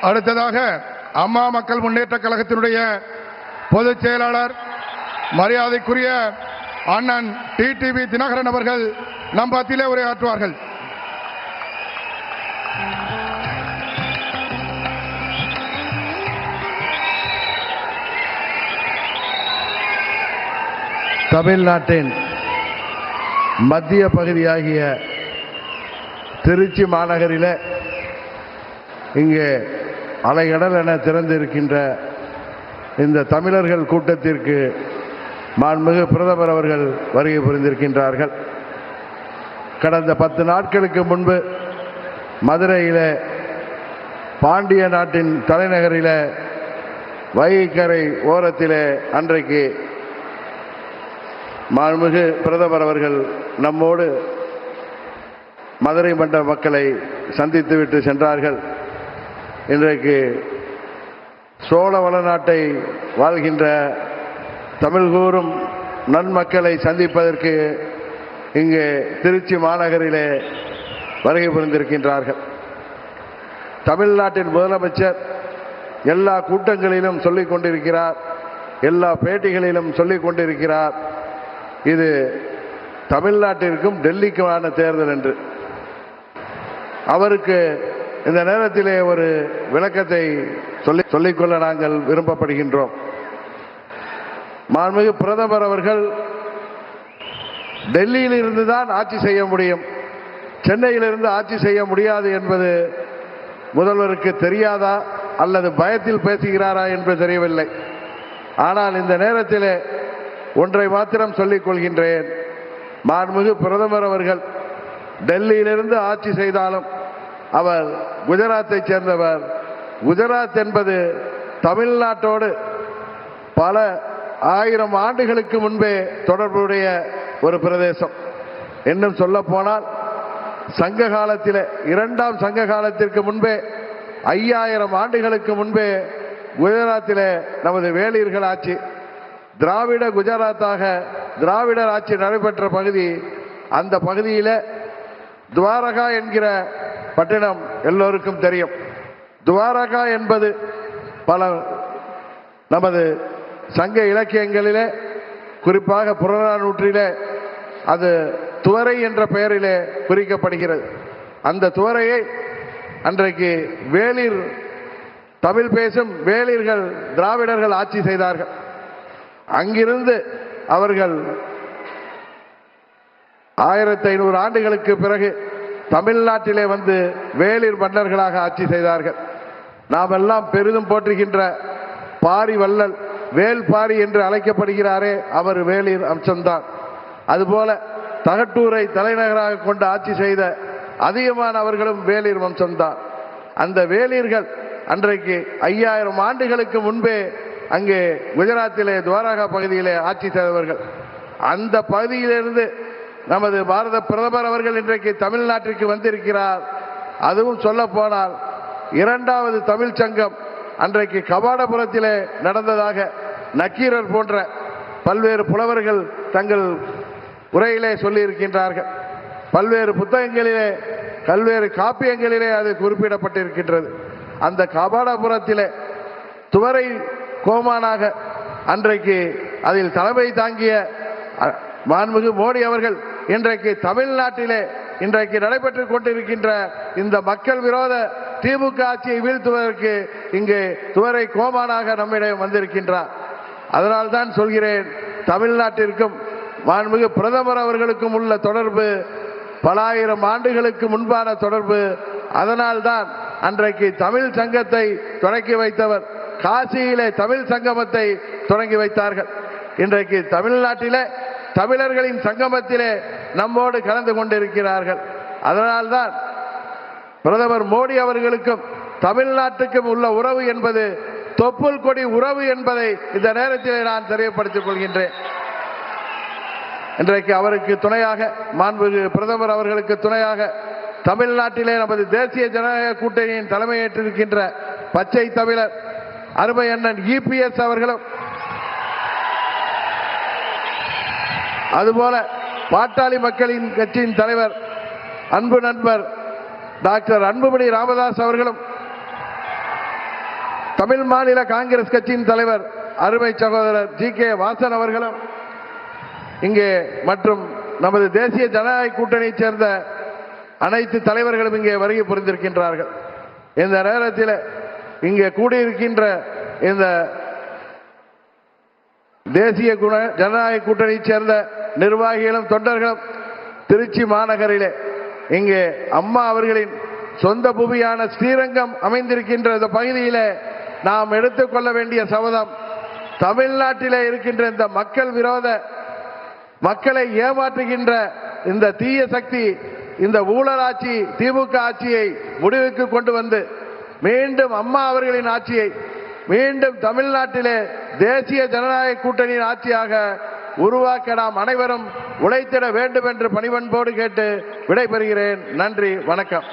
அடுத்ததாக அம்மா மக்கள் முன்னேற்ற கழகத்தினுடைய பொதுச் செயலாளர் மரியாதைக்குரிய அண்ணன் டிடிவி தினகரன் அவர்கள் நம் மத்தியிலே உரையாற்றுவார்கள். தமிழ்நாட்டின் மத்திய பகுதியாகிய திருச்சி மாநகரில் இங்கே அலைகடல் என திறந்திருக்கின்ற இந்த தமிழர்கள் கூட்டத்திற்கு மாண்புமிகு பிரதமர் அவர்கள் வருகை புரிந்திருக்கின்றார்கள். கடந்த 10 நாட்களுக்கு முன்பு மதுரையில் பாண்டிய நாட்டின் தலைநகரில் வைகைக்கரை ஓரத்தில் அன்றைக்கு மாண்புமிகு பிரதமர் அவர்கள் நம்மோடு மதுரை மண்டல மக்களை சந்தித்துவிட்டு சென்றார்கள். இன்றைக்கு சோழ வளநாட்டை வாழ்கின்ற தமிழ் கூறும் நன்மக்களை சந்திப்பதற்கு இங்கே திருச்சி மாநகரிலே வருகை புரிந்திருக்கின்றார்கள். தமிழ்நாட்டின் முதலமைச்சர் எல்லா கூட்டங்களிலும் சொல்லிக் கொண்டிருக்கிறார், எல்லா பேட்டிகளிலும் சொல்லிக் கொண்டிருக்கிறார், இது தமிழ்நாட்டிற்கும் டெல்லிக்குமான தேர்தல் என்று. அவருக்கு இந்த நேரத்திலே ஒரு விளக்கத்தை சொல்லிக்கொள்ள நாங்கள் விரும்பப்படுகின்றோம். மாண்புமிகு பிரதமர் அவர்கள் டெல்லியில் இருந்துதான் ஆட்சி செய்ய முடியும், சென்னையிலிருந்து ஆட்சி செய்ய முடியாது என்பது முதல்வருக்கு தெரியாதா அல்லது பயத்தில் பேசுகிறாரா என்று தெரியவில்லை. ஆனால் இந்த நேரத்தில் ஒன்றை மாத்திரம் சொல்லிக் கொள்கின்றேன். மாண்புமிகு பிரதமர் அவர்கள் டெல்லியிலிருந்து ஆட்சி செய்தாலும் அவர் குஜராத்தை சேர்ந்தவர். குஜராத் என்பது தமிழ்நாட்டோடு பல ஆயிரம் ஆண்டுகளுக்கு முன்பே தொடர்புடைய ஒரு பிரதேசம். இன்னும் சொல்ல போனால் சங்க காலத்தில், 2ஆம் சங்க காலத்திற்கு முன்பே 5000 ஆண்டுகளுக்கு முன்பே குஜராத்தில் நமது வேளிர்கள் ஆட்சி, திராவிட குஜராத்தாக திராவிடர் ஆட்சி நடைபெற்ற பகுதி. அந்த பகுதியில் துவாரகா என்கிற பட்டினம் எல்லோருக்கும் தெரியும். துவாரகா என்பது பல நமது சங்க இலக்கியங்களிலே, குறிப்பாக புறநானூற்றிலே அது துவரை என்ற பெயரிலே குறிக்கப்படுகிறது. அந்த துவரையை அன்றைக்கு வேளிர், தமிழ் பேசும் வேளிர்கள், திராவிடர்கள் ஆட்சி செய்தார்கள். அங்கிருந்து அவர்கள் 1500 ஆண்டுகளுக்கு பிறகு தமிழ்நாட்டிலே வந்து வேளிர் மன்னர்களாக ஆட்சி செய்தார்கள். நாம் எல்லாம் பெரிதும் போற்றுகின்ற பாரி வள்ளல், வேல் பாரி என்று அழைக்கப்படுகிறாரே, அவர் வேளிர் அம்சம்தான். அதுபோல தகட்டூரை தலைநகராக கொண்டு ஆட்சி செய்த அதிகமானவர்களும் வேளிர் வம்சம்தான். அந்த வேளிர்கள் அன்றைக்கு 5000 ஆண்டுகளுக்கு முன்பே அங்கே குஜராத்திலே துவாரகா பகுதியிலே ஆட்சி செய்தவர்கள். அந்த பகுதியிலிருந்து நமது பாரத பிரதமர் அவர்கள் இன்றைக்கு தமிழ்நாட்டிற்கு வந்திருக்கிறார். அதுவும் சொல்ல போனால் 2வது தமிழ் சங்கம் அன்றைக்கு கபாடபுரத்திலே நடந்ததாக நக்கீரர் போன்ற பல்வேறு புலவர்கள் தங்கள் உரையிலே சொல்லியிருக்கின்றார்கள். பல்வேறு புத்தகங்களிலே, பல்வேறு காப்பியங்களிலே அது குறிப்பிடப்பட்டிருக்கின்றது. அந்த கபாடபுரத்திலே துவரை கோமானாக அன்றைக்கு அதில் தலைமை தாங்கிய மாண்புமிகு மோடி அவர்கள் இன்றைக்கு தமிழ்நாட்டிலே இன்றைக்கு நடைபெற்றுக் கொண்டிருக்கின்ற இந்த மக்கள் விரோத திமுக ஆட்சியை வீழ்த்துவதற்கு இங்கே துவரை கோமானாக நம்மிடம் வந்திருக்கின்றார். அதனால்தான் சொல்கிறேன், தமிழ்நாட்டிற்கும் மாண்புமிகு பிரதமர் அவர்களுக்கும் உள்ள தொடர்பு பல ஆயிரம் ஆண்டுகளுக்கு முன்பான தொடர்பு. அதனால்தான் அன்றைக்கு தமிழ் சங்கத்தை தொடங்கி வைத்தவர், காசியிலே தமிழ் சங்கமத்தை தொடங்கி வைத்தார்கள். இன்றைக்கு தமிழ்நாட்டிலே தமிழர்களின் சங்கமத்திலே நம்மோடு கலந்து கொண்டிருக்கிறார்கள். அதனால்தான் பிரதமர் மோடி அவர்களுக்கும் தமிழ்நாட்டுக்கும் உள்ள உறவு என்பது தொப்புள் கொடி உறவு என்பதை இந்த நேரத்திலே நான் தெரியப்படுத்திக் கொள்கின்றேன். இன்றைக்கு அவருக்கு துணையாக, மாண்புமிகு பிரதமர் அவர்களுக்கு துணையாக தமிழ்நாட்டிலே நமது தேசிய ஜனநாயக கூட்டணியின் தலைமையேற்றிருக்கின்ற பச்சை தமிழர் அருமை அண்ணன் EPS அவர்களும், அதுபோல பாட்டாளி மக்களின் கட்சியின் தலைவர் அன்பு நண்பர் டாக்டர் அன்புமணி ராமதாஸ் அவர்களும், தமிழ் மாநில காங்கிரஸ் கட்சியின் தலைவர் அருமை சகோதரர் ஜி.கே. வாசன் அவர்களும் இங்கே மற்றும் நமது தேசிய ஜனநாயக கூட்டணியைச் சேர்ந்த அனைத்து தலைவர்களும் இங்கே வருகை புரிந்திருக்கின்றார்கள். இந்த நேரத்தில் இங்கே கூடியிருக்கின்ற இந்த தேசிய ஜனநாயக கூட்டணியைச் சேர்ந்த நிர்வாகிகளும் தொண்டர்களும் திருச்சி மாநகரிலே இங்கே அம்மா அவர்களின் சொந்த பூமியான ஸ்ரீரங்கம் அமைந்திருக்கின்ற இந்த பகுதியிலே நாம் எடுத்துக்கொள்ள வேண்டிய சபதம், தமிழ்நாட்டிலே இருக்கின்ற இந்த மக்கள் விரோத, மக்களை ஏமாற்றுகின்ற இந்த தீய சக்தி, இந்த ஊழல் ஆட்சி, திமுக ஆட்சியை முடிவுக்கு கொண்டு வந்து மீண்டும் அம்மா அவர்களின் ஆட்சியை மீண்டும் தமிழ்நாட்டிலே தேசிய ஜனநாயக கூட்டணியின் ஆட்சியாக உருவாக்க நாம் அனைவரும் உழைத்திட வேண்டும் என்று பணிவன்போடு கேட்டு விடைபெறுகிறேன். நன்றி, வணக்கம்.